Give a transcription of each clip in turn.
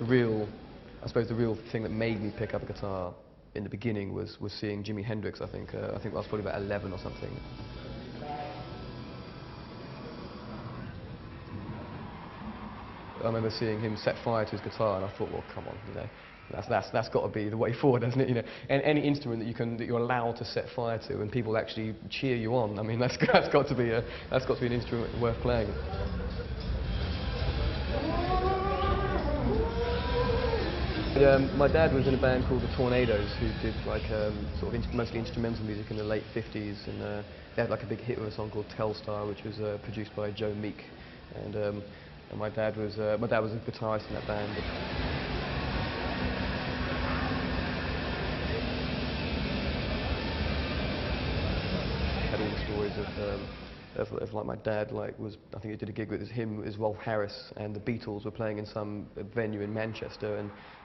I suppose the real thing that made me pick up a guitar in the beginning was seeing Jimi Hendrix. I think I was probably about 11 or something. I remember seeing him set fire to his guitar, and I thought, well, come on, you know, that's got to be the way forward, hasn't it? You know, and any instrument that you're allowed to set fire to, and people actually cheer you on. I mean, that's got to be an instrument worth playing. My dad was in a band called the Tornadoes, who did like sort of mostly instrumental music in the late '50s, and they had like a big hit with a song called Telstar, which was produced by Joe Meek, and my dad was a guitarist in that band. Had all the stories of like my dad I think he did a gig with him as well, Harris, and the Beatles were playing in some venue in Manchester,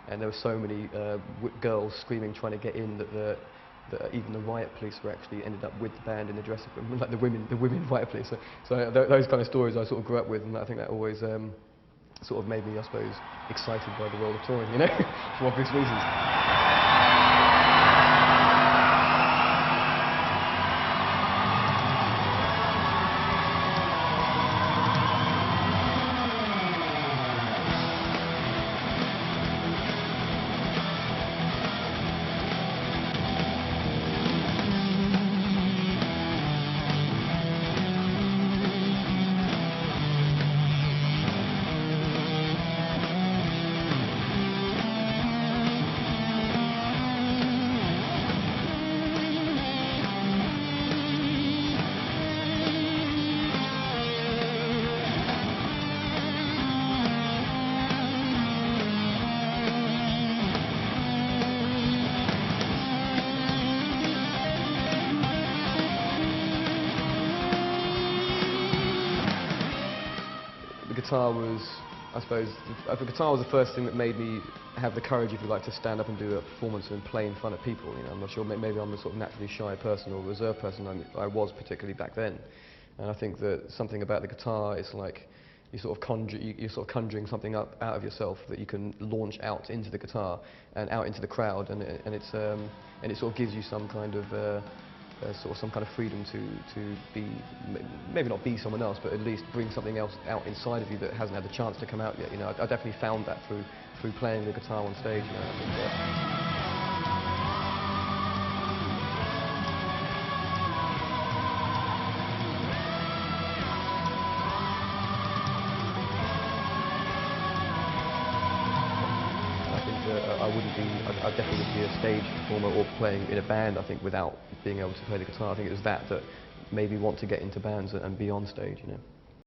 and there were so many girls screaming trying to get in that even the riot police were actually ended up with the band in the dressing room, like the women riot police. So those kind of stories I sort of grew up with, and I think that always sort of made me, I suppose, excited by the world of touring, you know, for obvious reasons. The guitar was, I suppose, the guitar was the first thing that made me have the courage, if you like, to stand up and do a performance and play in front of people. You know, I'm not sure, maybe I'm a sort of naturally shy person or reserved person. I was particularly back then, and I think that something about the guitar is like you're sort of conjuring something up out of yourself that you can launch out into the guitar and out into the crowd, and it sort of gives you some kind of some kind of freedom to be, maybe not be someone else, but at least bring something else out inside of you that hasn't had the chance to come out yet. You know, I definitely found that through playing the guitar on stage. You know, I definitely wouldn't be a stage performer or playing in a band, I think, without being able to play the guitar. I think it was that made me want to get into bands and be on stage, you know.